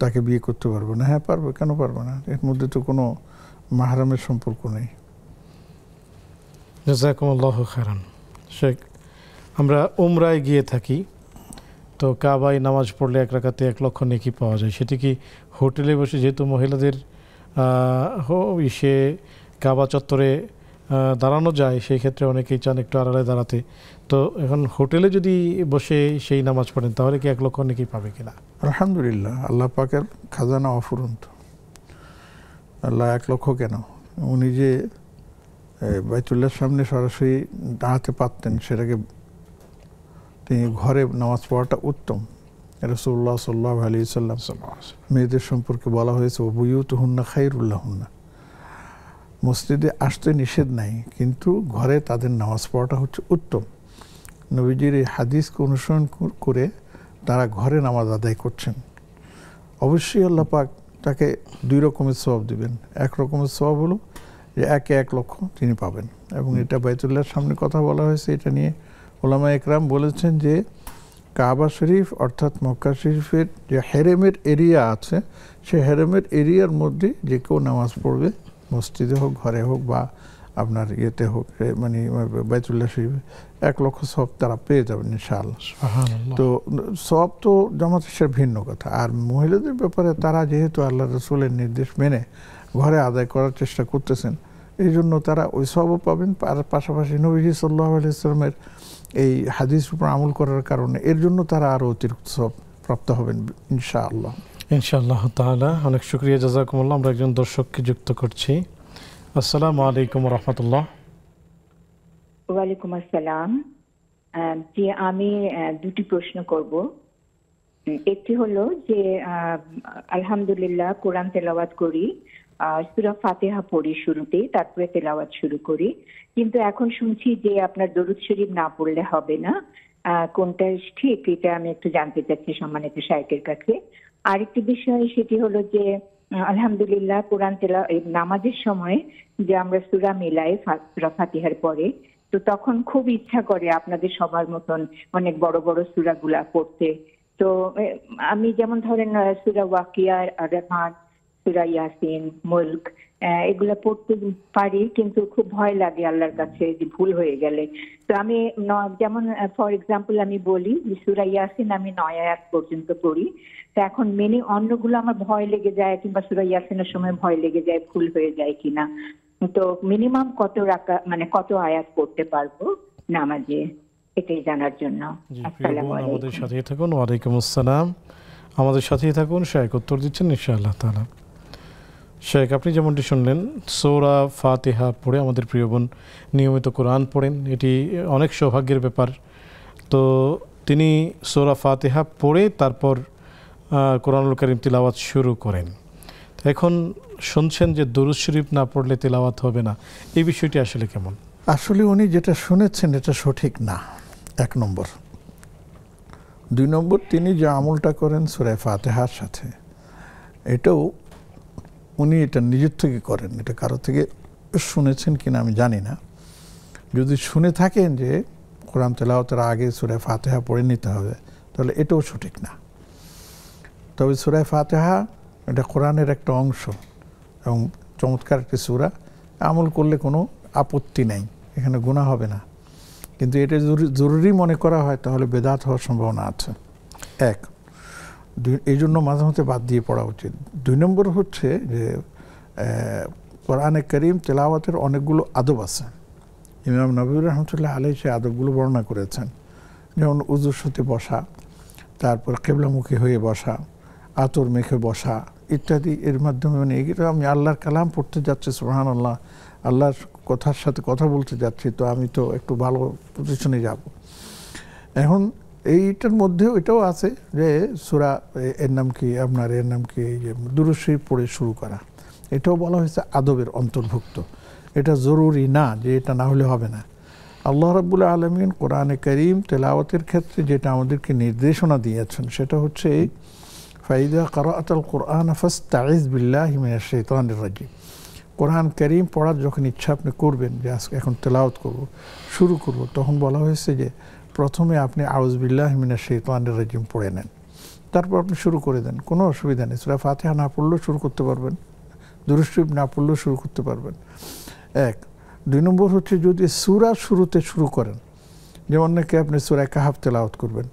B: তাকে বিয়ে করতে পারবে না? হ্যাঁ পারবে, কেন পারবে না? এর মধ্যে তো কোনো মাহরামের সম্পর্ক নেই।
A: জাযাকুমুল্লাহু খায়রান। শেখ, আমরা উমরায় গিয়ে থাকি, তো কাবায় নামাজ পড়লে 1 রাকাতে 1 লক্ষ নেকি পাওয়া যায়। সেটি কি হোটেলে বসে, যেহেতু মহিলাদের কাবা চত্বরে দাঁড়ানো যায়, সেই ক্ষেত্রে অনেকেই চান একটু আড়ালে দাঁড়াতে, তো এখন হোটেলে যদি বসে সেই নামাজ পড়েন তাহলে কি 1 লক্ষ নেকি পাবে কিনা?
B: আলহামদুলিল্লাহ, আল্লাহ পাকের খাজানা অফুরন্ত। আল্লাহ 1 লক্ষ কেন, উনি যে বাইতুল্লাহর সামনে সরাসরি দাঁড়াতে পারতেন, সেটাকে তিনি ঘরে নামাজ পড়াটা উত্তম। রাসূলুল্লাহ সাল্লাল্লাহু আলাইহি ওয়াসাল্লাম মেয়েদের সম্পর্কে বলা হয়েছে ওবুয়ুতুহুন্না খায়রুল্লাহুন্না, মসজিদে আসতে নিষেধ নাই, কিন্তু ঘরে তাদের নামাজ পড়াটা হচ্ছে উত্তম। নবীজির এই হাদিসকে অনুসরণ করে তারা ঘরে নামাজ আদায় করছেন। অবশ্যই আল্লাহ পাক তাকে 2 রকমের সওয়াব দিবেন। 1 রকমের সওয়াব হলো যে 1 লক্ষ তিনি পাবেন, এবং এটা বাইতুল্লাহর সামনে কথা বলা হয়েছে। এটা নিয়ে ওলামা একরাম বলেছেন যে কাবা শরীফ অর্থাৎ মক্কা শরীফের যে হেরেমের এরিয়া আছে, সে হেরেমের এরিয়ার মধ্যে যে কেউ নামাজ পড়বে, মসজিদে হোক, ঘরে হোক, বা আপনার ইয়েতে হোক, মানে বাইতুল্লাহ শরীফে, 1 লক্ষ সওয়াব তারা পেয়ে যাবেন ইনশাআল্লাহ। তো সওয়াব তো জামাতের ভিন্ন কথা। আর মহিলাদের ব্যাপারে তারা যেহেতু আল্লাহ রাসূলের নির্দেশ মেনে ঘরে আদায় করার চেষ্টা করতেছেন, এই জন্য তারা ওই সওয়াবও পাবেন। আর পাশাপাশি নবী সাল্লাল্লাহু আলাইহি ওয়াসাল্লামের এই হাদিস উপর আমল করার কারণে এর জন্য তারা আরও অতিরিক্ত সওয়াব প্রাপ্ত হবেন ইনশাআল্লাহ।
A: ইনশাআল্লাহ তাআলা। অনেক শুকরিয়া, জাযাকুমুল্লাহ। আমরা একজন দর্শককে যুক্ত করছি। আসসালামু আলাইকুম রাহমাতুল্লাহ।
G: ওয়ালাইকুম আসসালাম। জি, আমি 2টি প্রশ্ন করব। একটি হলো যে আলহামদুলিল্লাহ কোরআন তেলাওয়াত করি, সূরা ফাতিহা পড়ি শুরুতে, তারপরে তেলাওয়াত শুরু করি, কিন্তু এখন শুনছি যে আপনার দরুদ শরীফ না পড়লে হবে না। কোনটা ঠিক, এটা আমি একটু জানতে চাচ্ছি সম্মানিত শায়েখের কাছে। আরেকটি বিষয়, সেটি হলো যে আলহামদুলিল্লাহ কোরআন নামাজের সময় যে আমরা সূরা মিলাই সূরা ফাতিহার পরে, তো তখন খুব ইচ্ছা করে আপনাদের সবার মতন অনেক বড় বড় সূরাগুলা পড়তে। তো আমি যেমন ধরেন সূরা ওয়াকিয়া, রহমান, সূরা ইয়াসিন, মুলক, এগুলা পড়তে পারি, কিন্তু খুব ভয় লাগে আল্লাহর কাছে যে ভুল হয়ে গেলে। তো আমি যেমন ফর এক্সাম্পল আমি বলি যে সূরা ইয়াসিন আমি 9 আয়াত পর্যন্ত পড়ি। তো এখন মেনে অন্যগুলো আমার ভয় লেগে যায়, কিংবা সূরা ইয়াসিনের সময় ভয় লেগে যায় ভুল হয়ে যায় কিনা। তো মিনিমাম কত কত আয়াত পড়তে পারবো নামাজে, এটাই জানার জন্য। আসসালামু আলাইকুম।
A: আমাদের সাথেই থাকুন। ওয়ালাইকুম আসসালাম। আমাদের সাথেই থাকুন, শায়েখ উত্তর দিচ্ছেন ইনশাআল্লাহ তাআলা। শেখ, আপনি যেমনটি শুনলেন, সূরা ফাতিহা পড়ে আমাদের প্রিয় বোন নিয়মিত কোরআন পড়েন, এটি অনেক সৌভাগ্যের ব্যাপার। তো তিনি সূরা ফাতিহা পড়ে তারপর কোরআনুল কারীম তিলাওয়াত শুরু করেন। এখন শুনছেন যে দুরূদ শরীফ না পড়লে তিলাওয়াত হবে না, এই বিষয়টি আসলে কেমন?
B: আসলে উনি যেটা শুনেছেন এটা সঠিক না, 1 নম্বর। 2 নম্বর, তিনি যে আমলটা করেন সূরা ফাতিহার সাথে, এটাও উনি এটা নিজের থেকে করেন, এটা কারো থেকে শুনেছেন কিনা আমি জানি না। যদি শুনে থাকেন যে কোরআন তেলাওয়াতের আগে সূরা ফাতিহা পড়ে নিতে হবে, তাহলে এটাও সঠিক না। তবে সূরা ফাতিহা এটা কোরআনের একটা অংশ এবং চমৎকার একটি সূরা, আমল করলে কোনো আপত্তি নেই, এখানে গুনাহ হবে না। কিন্তু এটা জরুরি মনে করা হয় তাহলে বেদাত হওয়ার সম্ভাবনা আছে। 1, এই জন্য মাঝে মাঝে বাদ দিয়ে পড়া উচিত। 2 নম্বর হচ্ছে যে কোরআনে কারীম তেলাওয়াতের অনেকগুলো আদব আছে। ইমাম নবী রাহমাতুল্লাহ আলাইহি সেই আদবগুলো বর্ণনা করেছেন, যেমন উযুর সাথে বসা, তারপর কিবলামুখী হয়ে বসা, আতর মেখে বসা ইত্যাদি। এর মাধ্যমে মানে এগুলো আমি আল্লাহর কালাম পড়তে যাচ্ছি, সুবহানাল্লাহ, আল্লাহর কথার সাথে কথা বলতে যাচ্ছি, তো আমি তো একটু ভালো পজিশনে যাব। এখন এইটার মধ্যেও এটাও আছে যে সূরা এর নাম কি আপনার এর নাম কি যে দুরূদ শরীফ পড়ে শুরু করা, এটাও বলা হয়েছে আদবের অন্তর্ভুক্ত। এটা জরুরি না যে এটা না হলে হবে না। আল্লাহ রাব্বুল আলামিন কোরআনে কারীম তেলাওয়াতের ক্ষেত্রে যেটা আমাদেরকে নির্দেশনা দিয়েছেন সেটা হচ্ছে ফাইদা কারাআতাল কুরআন ফাস্তাইজ বিল্লাহি মিনাশ শাইতানির রাজিম। কোরআন কারীম পড়ার যখন ইচ্ছা আপনি করবেন যে এখন তেলাওয়াত করব, শুরু করব, তখন বলা হয়েছে যে প্রথমে আপনি আউযু বিল্লাহি মিনাশ শাইতানির রাজিম পড়ে নেন, তারপর আপনি শুরু করে দেন, কোনো অসুবিধা নেই। সূরা ফাতিহা না পড়লেও শুরু করতে পারবেন, দুরূদ শরীফ না পড়লেও শুরু করতে পারবেন। 1, 2 নম্বর হচ্ছে যদি সূরা শুরুতে শুরু করেন, যেমন নাকি আপনি সূরা কাহাফ তেলাওয়াত করবেন,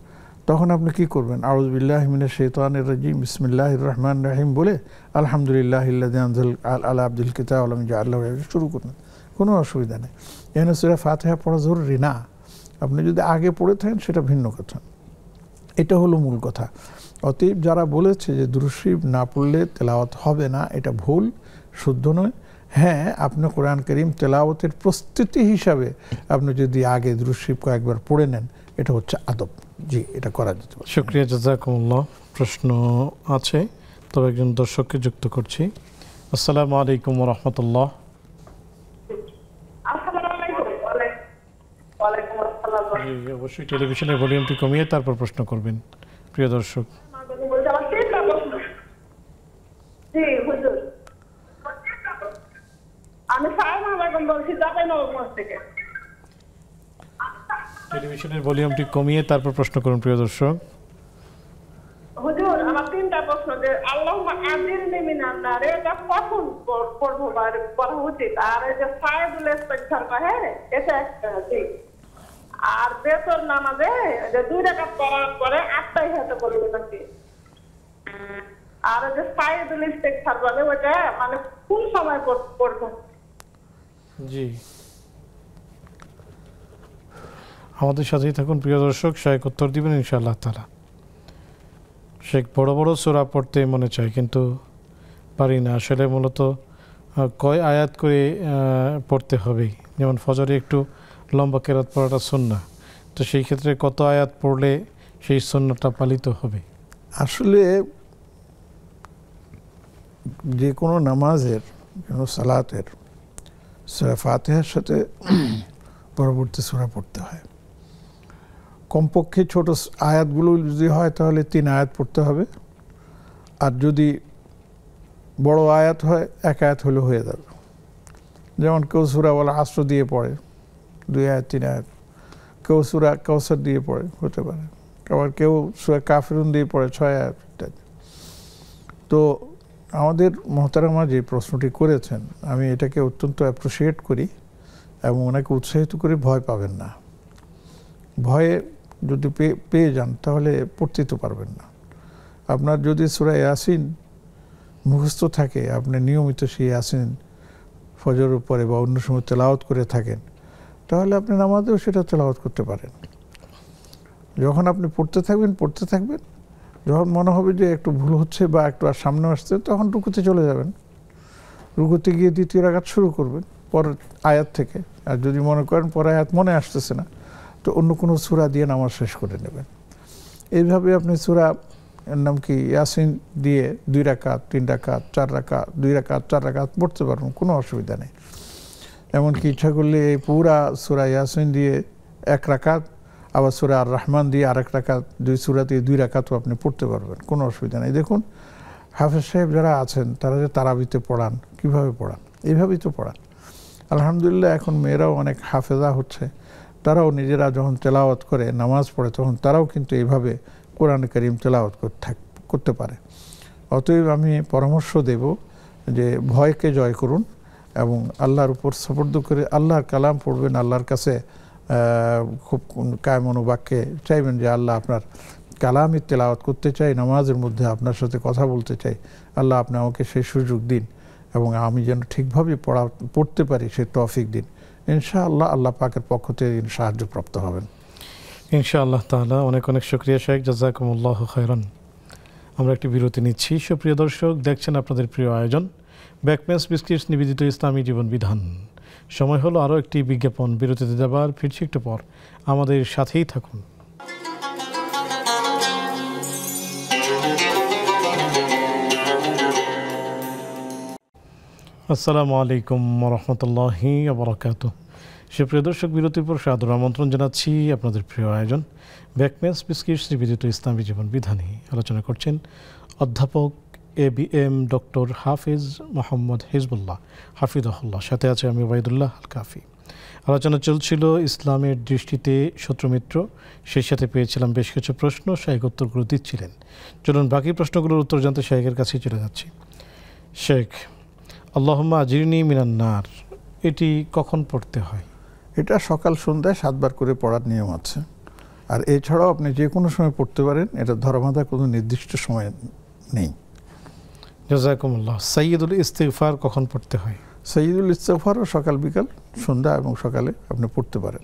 B: তখন আপনি কি করবেন? আউযু বিল্লাহি মিনাশ শাইতানির রাজিম বিসমিল্লাহির রহমানির রহিম বলে আলহামদুলিল্লাহিল্লাযী আনজালা আলা আবদিল কিতাব ওয়া লাম ইয়াজআল লাহু ইওয়াজা শুরু করবেন, কোনো অসুবিধা নেই। এখানে সূরা ফাতিহা পড়া জরুরি না, আপনি যদি আগে পড়ে থাকেন সেটা ভিন্ন কথা। এটা হলো মূল কথা। অতএব যারা বলেছে যে দুরূদ শরীফ না পড়লে তেলাওয়াত হবে না, এটা ভুল, শুদ্ধ নয়। হ্যাঁ, আপনি কোরআন কারীম তেলাওয়াতের প্রস্তুতি হিসাবে আপনি যদি আগে দুরূদ শরীফ কয়েকবার পড়ে নেন, এটা হচ্ছে আদব। জি, এটা করা যেতে পারে।
A: শুকরিয়া, জাযাকুমুল্লাহ। প্রশ্ন আছে, তবে একজন দর্শককে যুক্ত করছি। আসসালামু আলাইকুম ওয়া রাহমাতুল্লাহ। জি, অবশ্যই টেলিভিশনের ভলিউমটি কমিয়ে তারপর প্রশ্ন করবেন প্রিয় দর্শক।
E: আমি সায়মা বেগম বলছি চাঁপাইনবাবগঞ্জ থেকে।
A: টেলিভিশনের ভলিউমটি কমিয়ে তারপর প্রশ্ন করুন প্রিয় দর্শক।
E: হুজুর, আমার 3টা প্রশ্ন। যে আল্লাহুম্মা আজিরনি মিনান নার, এটা কখন পড়বো বা পড়া উচিত? আর এই যে ফায়দুল ইস্তিগফার কহে, এটা একটা। জি। আর বেতর নামাজে যে 2 রাকাত পড়ার পরে 8টাই হাতে বলবে নাকি? আর এই যে ফায়দুল ইস্তিগফার বলে, ওটা মানে কোন সময় পড়বো?
A: জি, আমাদের সাথেই থাকুন প্রিয় দর্শক, শেখ উত্তর দিবেন ইনশাআল্লাহ তাআলা। শেখ বড় বড় সূরা পড়তে মনে চায় কিন্তু পারি না। আসলে মূলত কয় আয়াত করে পড়তে হবে, যেমন ফজরে একটু লম্বা কেরাত পড়াটা সুন্নাহ, তো সেই ক্ষেত্রে কত আয়াত পড়লে সেই সুন্নাহটা পালিত হবে?
B: আসলে যে কোনো নামাজের, কোনো সালাতের সূরা ফাতিহার সাথে পরবর্তী সূরা পড়তে হয়। কমপক্ষে ছোট আয়াতগুলো যদি হয় তাহলে 3 আয়াত পড়তে হবে, আর যদি বড় আয়াত হয় 1 আয়াত হলে হয়ে যাবে। যেমন কেউ সূরা ওয়াল আসর দিয়ে পড়ে 2 আয়াত 3 আয়াত, কেউ সূরা কাউসার দিয়ে পড়ে, হতে পারে। আবার কেউ সূরা কাফিরুন দিয়ে পড়ে 6 আয়াত ইত্যাদি। তো আমাদের মহতারামা যে প্রশ্নটি করেছেন, আমি এটাকে অত্যন্ত অ্যাপ্রিসিয়েট করি এবং ওনাকে উৎসাহিত করি। ভয় পাবেন না, ভয়ে যদি পেয়ে যান তাহলে পড়তে তো পারবেন না। আপনার যদি সূরা ইয়াসিন মুখস্থ থাকে, আপনি নিয়মিত সেই ইয়াসিন ফজরের উপরে বা অন্য সময় তেলাওয়াত করে থাকেন, তাহলে আপনি নামাজেও সেটা তেলাওয়াত করতে পারেন। যখন আপনি পড়তে থাকবেন, যখন মনে হবে যে একটু ভুল হচ্ছে বা একটু আর সামনে আসছে, তখন রুকুতে চলে যাবেন। রুকুতে গিয়ে দ্বিতীয় রাকাত শুরু করবেন পরের আয়াত থেকে। আর যদি মনে করেন পরের আয়াত মনে আসতেছে না, তো অন্য কোনো সূরা দিয়ে নামাজ শেষ করে নেবেন। এইভাবে আপনি সূরা এর নাম কি ইয়াসিন দিয়ে 2 রাকাত 3 রাকাত 4 রাকাত 2 রাকাত 4 রাকাত পড়তে পারবেন, কোনো অসুবিধা নেই। এমনকি ইচ্ছা করলে এই পুরা সূরা ইয়াসিন দিয়ে 1 রাকাত, আবার সূরা আর রহমান দিয়ে আরেক রাকাত, 2 সূরা দিয়ে 2 রাকাতও আপনি পড়তে পারবেন, কোনো অসুবিধা নেই। দেখুন হাফেজ সাহেব যারা আছেন তারা যে তারাবিতে পড়ান, কিভাবে পড়ান, এইভাবেই তো পড়ান। আলহামদুলিল্লাহ এখন মেয়েরাও অনেক হাফেজা হচ্ছে, তারাও নিজেরা যখন তেলাওয়াত করে নামাজ পড়ে তখন তারাও কিন্তু এইভাবে কোরআন কারীম তেলাওয়াত করতে পারে। অতএব আমি পরামর্শ দেব যে ভয়কে জয় করুন এবং আল্লাহর উপর সুপর্দ করে আল্লাহর কালাম পড়বেন, আল্লাহর কাছে খুব কায়মনোবাক্যে চাইবেন যে আল্লাহ আপনার কালামই তেলাওয়াত করতে চাই, নামাজের মধ্যে আপনার সাথে কথা বলতে চাই, আল্লাহ আপনি আমাকে সেই সুযোগ দিন এবং আমি যেন ঠিকভাবে পড়তে পারি সেই তৌফিক দিন। ইনশাআল্লাহ আল্লাহ পাকের পক্ষ থেকে সাহায্যপ্রাপ্ত হবেন
A: ইনশাআল্লাহ তাআলা। অনেক অনেক শুকরিয়া শেখ, জাযাকুমুল্লাহু খায়রান। আমরা একটি বিরতি নিচ্ছি। সুপ্রিয় দর্শক, দেখছেন আপনাদের প্রিয় আয়োজন ব্যাকমেস বিস্কিটস নিবেদিত ইসলামী জীবন বিধান। সময় হলো আরও একটি বিজ্ঞাপন, বিরতিতে যাবার ফিরছি একটু পর, আমাদের সাথেই থাকুন। আসসালামু আলাইকুম ওয়া রাহমাতুল্লাহি ওয়া বারাকাতুহু। সুপ্রিয় দর্শক, বিরতির পর সাদর আমন্ত্রণ জানাচ্ছি আপনাদের প্রিয় আয়োজন ব্যাকমেস বিস্কিটস নিবেদিত ইসলামী জীবন বিধানে। আলোচনা করছেন অধ্যাপক ABM ডক্টর হাফিজ মোহাম্মদ হিজবুল্লাহ হাফিজাহুল্লাহ, সাথে আছে আমি ওবায়দুল্লাহ আল কাফি। আলোচনা চলছিল ইসলামের দৃষ্টিতে শত্রুমিত্র, সেই সাথে পেয়েছিলাম বেশ কিছু প্রশ্ন, শাইখ উত্তরগুলো দিচ্ছিলেন। চলুন বাকি প্রশ্নগুলোর উত্তর জানতে শাইখের কাছেই চলে যাচ্ছি। শেখ, আল্লাহুম্মা আজিরনি মিনান নার, এটি কখন পড়তে হয়?
B: এটা সকাল সন্ধ্যায় 7 বার করে পড়ার নিয়ম আছে, আর এছাড়াও আপনি যে কোনো সময় পড়তে পারেন, এটা ধর্মবাধা কোনো নির্দিষ্ট সময় নেই।
A: জাযাকুমুল্লাহ। সাইয়্যিদুল ইস্তিগফার কখন পড়তে হয়?
B: সাইয়্যিদুল ইস্তিগফারও সকাল বিকাল, সন্ধ্যা এবং সকালে আপনি পড়তে পারেন,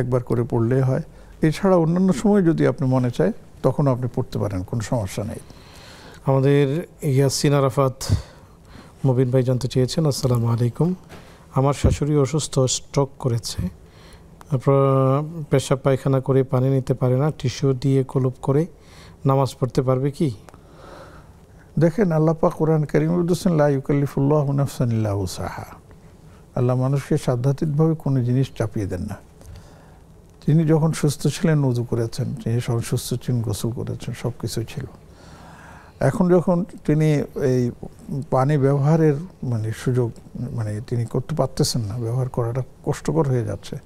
B: একবার করে পড়লেই হয়। এছাড়া অন্যান্য সময় যদি আপনি মনে চায় তখনও আপনি পড়তে পারেন, কোনো সমস্যা নেই।
A: আমাদের ইয়াসিন আরাফাত মুবিন ভাই জানতে চেয়েছেন, আসসালামু আলাইকুম, আমার শাশুড়ি অসুস্থ, স্ট্রোক করেছে, পেশাব পায়খানা করে পানি নিতে পারে না, টিস্যু দিয়ে কলুপ করে নামাজ পড়তে পারবে কি?
B: দেখেন আল্লাহ পাক কোরআন কারীমে বলেছেন লা ইউকাল্লিফুল্লাহু নাফসান ইল্লা উসাহা। আল্লাহ মানুষকে সাধ্যাতীতভাবে কোনো জিনিস চাপিয়ে দেন না। তিনি যখন সুস্থ ছিলেন ওযু করেছেন, তিনি যখন সুস্থ ছিলেন গোসল করেছেন, সব কিছুই ছিল। এখন যখন তিনি এই পানি ব্যবহারের সুযোগ তিনি করতে পারতেছেন না, ব্যবহার করাটা কষ্টকর হয়ে যাচ্ছে,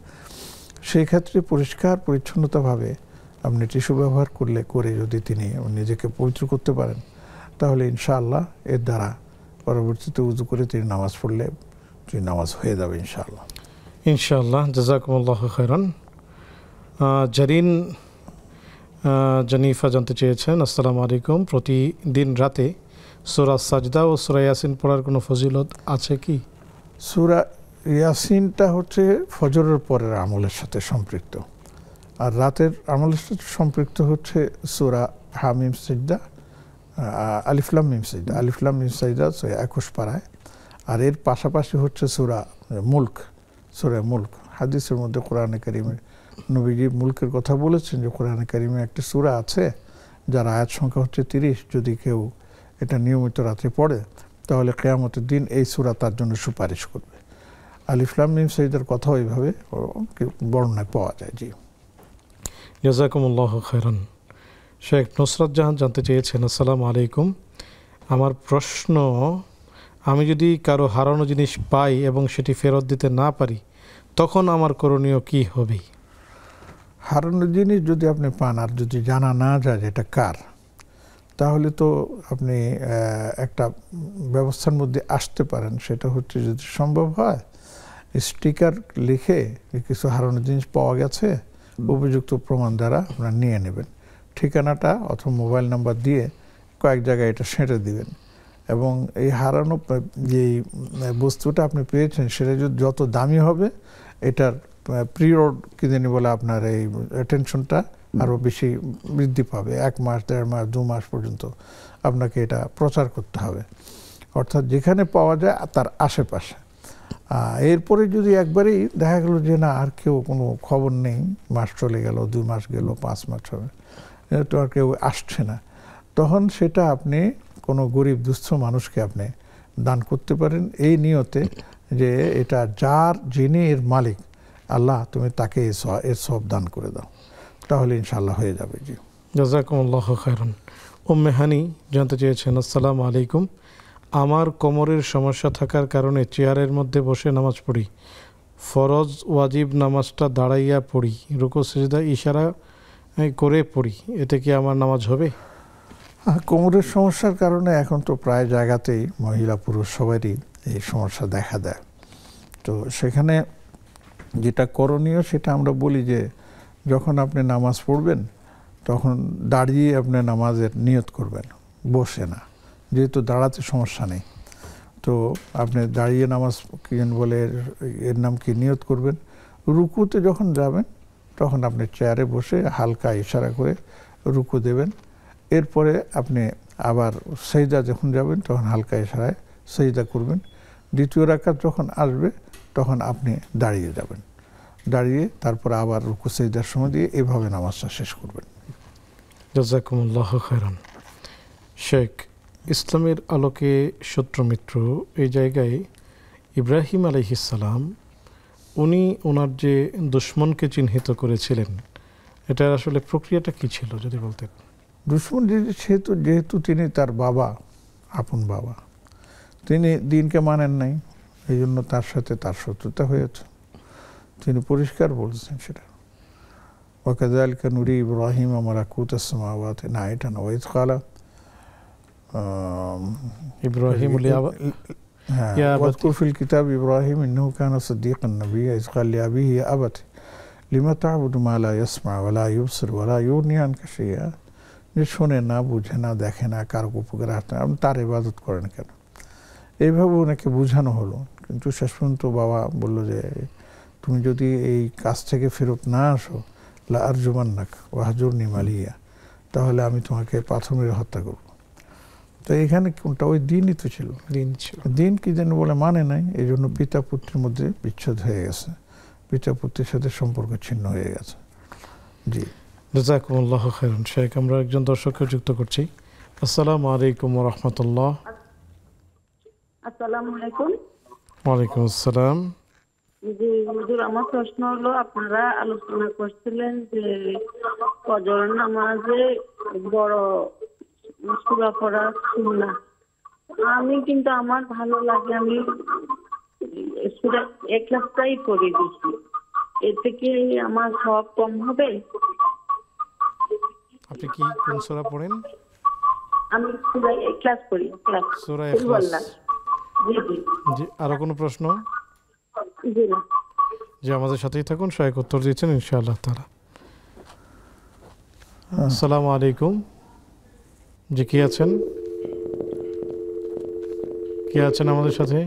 B: সেই ক্ষেত্রে পরিষ্কার পরিচ্ছন্নতাভাবে আপনি টিস্যু ব্যবহার করে যদি তিনি নিজেকে পবিত্র করতে পারেন, তাহলে ইনশাআল্লাহ এর দ্বারা পরবর্তীতে উযু করে তিনি নামাজ পড়লে নামাজ হয়ে যাবে ইনশাআল্লাহ।
A: ইনশাআল্লাহ, জাযাকুমুল্লাহু খায়রান। জানিফা জানতে চেয়েছেন, আসসালামু আলাইকুম, প্রতিদিন রাতে সূরা সাজদা ও সূরা ইয়াসিন পড়ার কোনো ফজিলত আছে কি?
B: সূরা ইয়াসিনটা হচ্ছে ফজরের পরের আমলের সাথে সম্পৃক্ত, আর রাতের আমলের সাথে সম্পৃক্ত হচ্ছে সূরা হামিম সিজদা, আলিফ লাম মিম সিজদা। আলিফ লাম মিম সিজদা 21 পারায়, আর এর পাশাপাশি হচ্ছে সূরা মুলক, সূরা মুলক। হাদিসের মধ্যে কোরআনে কারীমে নবীজি মুলকের কথা বলেছেন যে কোরআনে কারীমে একটা সূরা আছে যার আয়াত সংখ্যা হচ্ছে 30, যদি কেউ এটা নিয়মিত রাতে পড়ে তাহলে কিয়ামতের দিন এই সূরা তার জন্য সুপারিশ করবে। আলিফ লাম মিম সিজদার কথা ওইভাবে বর্ণনায় পাওয়া যায়। জি,
A: জাযাকুমুল্লাহু খায়রান। শেখ নুসরাত জাহান জানতে চেয়েছেন, আসসালামু আলাইকুম, আমার প্রশ্ন, আমি যদি কারো হারানো জিনিস পাই এবং সেটি ফেরত দিতে না পারি তখন আমার করণীয় কি হবে?
B: হারানো জিনিস যদি আপনি পান আর যদি জানা না যায় এটা কার, তাহলে তো আপনি একটা ব্যবস্থার মধ্যে আসতে পারেন। সেটা হচ্ছে যদি সম্ভব হয় স্টিকার লিখে কিছু হারানো জিনিস পাওয়া গেছে উপযুক্ত প্রমাণ দ্বারা আপনারা নিয়ে নেবেন, ঠিকানাটা অথবা মোবাইল নাম্বার দিয়ে কয়েক জায়গায় এটা সেঁটে দিবেন, এবং এই হারানো যে বস্তুটা আপনি পেয়েছেন সেটা যদি যত দামি হবে এটার পিরিয়ড কি জানি বলে আপনার এই টেনশনটা আরও বেশি বৃদ্ধি পাবে। 1 মাস 1.5 মাস 2 মাস পর্যন্ত আপনাকে এটা প্রচার করতে হবে। অর্থাৎ যেখানে পাওয়া যায় তার আশেপাশে। এরপরে যদি একবারেই দেখা গেল যে না আর কেউ কোনো খবর নেই, মাস চলে গেল, 2 মাস গেল, 5 মাস হবে, তো আর কেউ আসছে না, তখন সেটা আপনি কোনো গরিব দুস্থ মানুষকে আপনি দান করতে পারেন এই নিয়তে যে এটা যার যিনি এর মালিক আল্লাহ, তুমি তাকে এর সব দান করে দাও, তাহলে ইনশাআল্লাহ হয়ে যাবে। জি,
A: জাযাকুমুল্লাহু খায়রান। উম্মে হানি জানতে চেয়েছেন, আসসালামু আলাইকুম, আমার কোমরের সমস্যা থাকার কারণে চেয়ারের মধ্যে বসে নামাজ পড়ি, ফরজ ওয়াজিব নামাজটা দাঁড়াইয়া পড়ি, রুকু সিজদা ইশারা করে পড়ি, এতে কি আমার নামাজ হবে?
B: কোমরের সমস্যার কারণে এখন তো প্রায় জায়গাতেই মহিলা পুরুষ সবারই এই সমস্যা দেখা দেয়। তো সেখানে যেটা করণীয় সেটা আমরা বলি যে যখন আপনি নামাজ পড়বেন তখন দাঁড়িয়ে আপনি নামাজের নিয়ত করবেন, বসে না, যেহেতু দাঁড়াতে সমস্যা নেই। তো আপনি দাঁড়িয়ে নামাজ কি বলে এর নাম কি নিয়ত করবেন। রুকুতে যখন যাবেন তখন আপনি চেয়ারে বসে হালকা ইশারা করে রুকু দেবেন। এরপরে আপনি আবার সেজদা যখন যাবেন তখন হালকা ইশারায় সেজদা করবেন। দ্বিতীয় রাকাত যখন আসবে তখন আপনি দাঁড়িয়ে যাবেন, দাঁড়িয়ে তারপর আবার রুকু সেজদার সময় দিয়ে এভাবে নামাজটা শেষ করবেন।
A: জাযাকুমুল্লাহু খায়রান। শেখ, ইসলামের আলোকে শত্রু মিত্র, এই জায়গায় ইব্রাহিম আলাইহিস সালাম উনি ওনার যে দুশমনকে চিহ্নিত করেছিলেন, এটার আসলে প্রক্রিয়াটা কি ছিল যদি বলতেন?
B: দুশমন যেহেতু তিনি তার বাবা, আপন বাবা, তিনি দিনকে মানেন নাই, এই জন্য তার সাথে তার শত্রুতা হয়েছে। তিনি পরিষ্কার বলছেন সেটা, ওয়াকাযালিকা নুরি ইব্রাহিম মালাকুতাস সামাওয়াতি, না এটা না, ওয়াইদ ক্বালা
A: ইব্রাহিম
B: واذكر في الكتاب إبراهيم إنه كان صديقا نبيا إذ قال لأبيه يا أبت لما تعبد ما لا يسمع ولا يبصر ولا يغني عنك شيئا, যে শোনে না, বুঝে না, দেখে না, কারো উপকার আসে না, আপনি তার ইবাদত করেন কেন? এইভাবে ওনাকে বোঝানো হলো, কিন্তু শেষ পর্যন্ত বাবা বলল যে তুমি যদি এই কাজ থেকে ফেরত না আসো লা আরজুমান্নাক ওয়াহজুরনি মালিয়া, তাহলে আমি তোমাকে পাথর মেরে হত্যা করব। তো এখানে কোনটা, ওই দিনই তো ছিল, দিন কি যেন বলে মানে নাই, এই জন্য পিতা পুত্রের মধ্যে বিচ্ছেদ হয়ে গেছে, পিতা পুত্রের সাথে সম্পর্ক ছিন্ন হয়ে গেছে। জি,
A: জাযাকুমুল্লাহু খায়রান। শেখ, আমরা একজন দর্শককে যুক্ত করছি। আসসালামু আলাইকুম ওয়া রাহমাতুল্লাহ।
E: আসসালামু আলাইকুম।
A: ওয়ালাইকুম আসসালাম।
E: জি হুজুর, আমার প্রশ্ন হলো, আপনারা আলোচনা করছিলেন যে ফজর নামাজে বড় সূরা পড়া সুন্নাহ। আমি কিন্তু আমার ভালো লাগে, আমি সূরা ইখলাসটাই পড়ি বেশি, এতে কি আমার সওয়াব কম হবে?
A: আপনি কি কোন সূরা পড়েন?
E: আমি সূরা ইখলাস পড়ি।
A: সূরা ইখলাস।
E: জি জি
A: জি, আরো কোনো প্রশ্ন?
E: জি না।
A: যে আমাদের সাথেই থাকুন, শেখ উত্তর দিচ্ছেন ইনশাআল্লাহ তাআলা। আসসালামু আলাইকুম। জি, কে আছেন? কে আছেন আমাদের সাথে?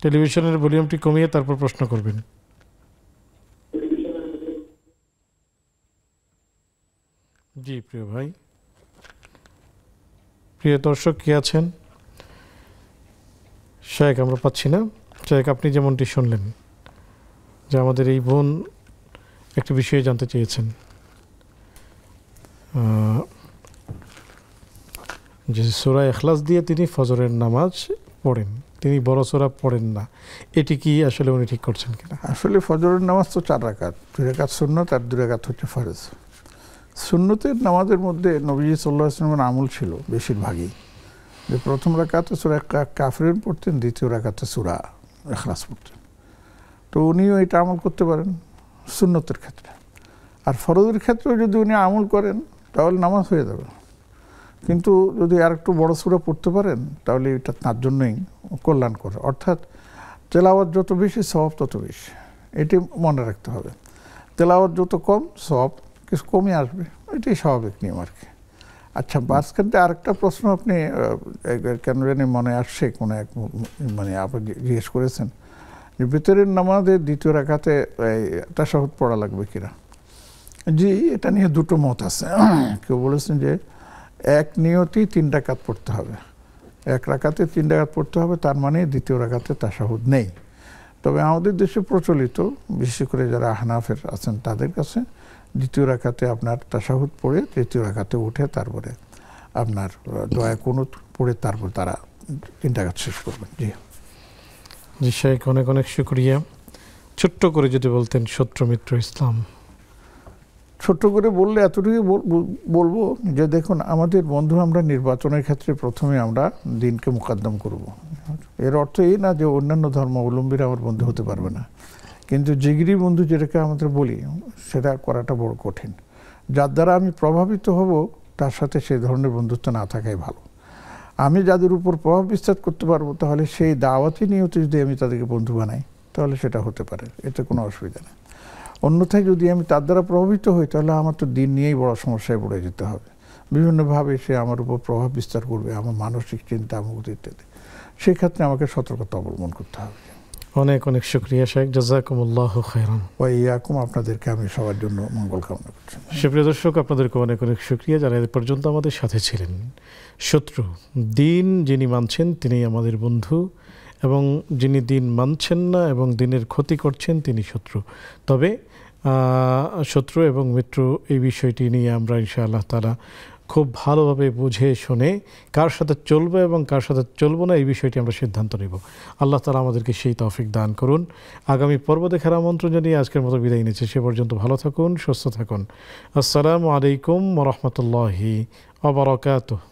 A: টেলিভিশনের ভলিউমটি কমিয়ে তারপর প্রশ্ন করবেন। জি প্রিয় ভাই, প্রিয় দর্শক, কে আছেন? শেখ, আমরা পাচ্ছি না। শেখ, আপনি যেমনটি শুনলেন যে আমাদের এই বোন একটি বিষয়ে জানতে চেয়েছেন, যে সূরা ইখলাস দিয়ে তিনি ফজরের নামাজ পড়েন, তিনি বড় সূরা পড়েন না, এটি কি আসলে উনি ঠিক করছেন কিনা?
B: আসলে ফজরের নামাজ তো 4 রাকাত, 2 রাকাত সুন্নত আর 2 রাকাত হচ্ছে ফরজ। সুন্নতের নামাজের মধ্যে নবীজি সাল্লাল্লাহু আলাইহি ওয়াসাল্লামের আমল ছিল বেশিরভাগই যে প্রথম রাকাতে সূরা কাফিরুন পড়তেন, দ্বিতীয় রাকাতে সূরা ইখলাস পড়তেন। তো উনিও এটা আমল করতে পারেন সুন্নতের ক্ষেত্রে, আর ফরজের ক্ষেত্রেও যদি উনি আমল করেন তাহলে নামাজ হয়ে যাবে। কিন্তু যদি আর একটু বড় সূরা পড়তে পারেন তাহলে এটা তার জন্যই কল্যাণকর, অর্থাৎ তেলাওয়াত যত বেশি সওয়াব তত বেশি, এটি মনে রাখতে হবে। তেলাওয়াত যত কম সওয়াব কিছু কমে আসবে, এটাই স্বাভাবিক নিয়ম আর কি। আচ্ছা, মাঝখানে আরেকটা প্রশ্ন আপনি কেন জানি মনে আসছে, কোনো এক মানে আপনি জিজ্ঞেস করেছেন যে ভিতরের নামাজের দ্বিতীয় রাকাতে তাশাহুদ পড়া লাগবে কিনা। জি, এটা নিয়ে দুটো মত আছে। কেউ বলেছেন যে এক নিয়তেই 3 রাকাত পড়তে হবে, এক রাকাতে 3 রাকাত পড়তে হবে, তার মানে দ্বিতীয় রাকাতে তাশাহুদ নেই। তবে আমাদের দেশে প্রচলিত বিশেষ করে যারা হানাফের আছেন তাদের কাছে দ্বিতীয় রাকাতে আপনার তাশাহুদ পড়ে তৃতীয় রাকাতে উঠে তারপরে আপনার দোয়া কুনুত পড়ে তারপর তারা 3 রাকাত শেষ করবেন। জি
A: জি শেখ, অনেক অনেক শুকরিয়া। ছোট্ট করে যদি বলতেন শত্রু মিত্র ইসলাম।
B: ছোট্ট করে বললে এতটুকু বলবো যে দেখুন, আমাদের বন্ধু আমরা নির্বাচনের ক্ষেত্রে প্রথমে আমরা দিনকে মোকাদ্দম করব। এর অর্থ এই না যে অন্যান্য ধর্মাবলম্বীরা আমার বন্ধু হতে পারবে না, কিন্তু জিগরি বন্ধু যেটাকে আমাদের বলি সেটা করাটা বড় কঠিন। যার দ্বারা আমি প্রভাবিত হব তার সাথে সেই ধরনের বন্ধুত্ব না থাকাই ভালো। আমি যাদের উপর প্রভাব বিস্তার করতে পারবো তাহলে সেই দাওয়াতি নিয়তে যদি আমি তাদেরকে বন্ধু বানাই তাহলে সেটা হতে পারে, এতে কোনো অসুবিধা নেই। অন্যথায় যদি আমি তার দ্বারা প্রভাবিত হই তাহলে আমার তো দিন নিয়েই বড় সমস্যায় পড়ে যেতে হবে। বিভিন্নভাবে সে আমার উপর প্রভাব বিস্তার করবে, আমার মানসিক চিন্তা মুক্তি ইত্যাদি। সেই ক্ষেত্রে আমাকে সতর্কতা অবলম্বন করতে হবে।
A: অনেক অনেক শুকরিয়া শেখ, জাযাকুমুল্লাহু খাইরান।
B: ওয়া ইয়াকুম, আপনাদেরকে আমি সবার জন্য মঙ্গল কামনা করছি।
A: সুপ্রিয় দর্শক, আপনাদেরকে অনেক অনেক শুকরিয়া যারা এ পর্যন্ত আমাদের সাথে ছিলেন। শত্রু, দিন যিনি মানছেন তিনি আমাদের বন্ধু, এবং যিনি দিন মানছেন না এবং দিনের ক্ষতি করছেন তিনি শত্রু। তবে শত্রু এবং মিত্র এই বিষয়টি নিয়ে আমরা ইনশাআল্লাহ তাআলা খুব ভালোভাবে বুঝে শুনে কার সাথে চলবো এবং কার সাথে চলবো না এই বিষয়টি আমরা সিদ্ধান্ত নেব। আল্লাহ তাআলা আমাদেরকে সেই তৌফিক দান করুন। আগামী পর্ব দেখার আমন্ত্রণ জানিয়ে আজকের মতো বিদায় নিচ্ছি। সে পর্যন্ত ভালো থাকুন, সুস্থ থাকুন। আসসালামু আলাইকুম ওয়া রাহমাতুল্লাহি ওয়া বারাকাতুহু।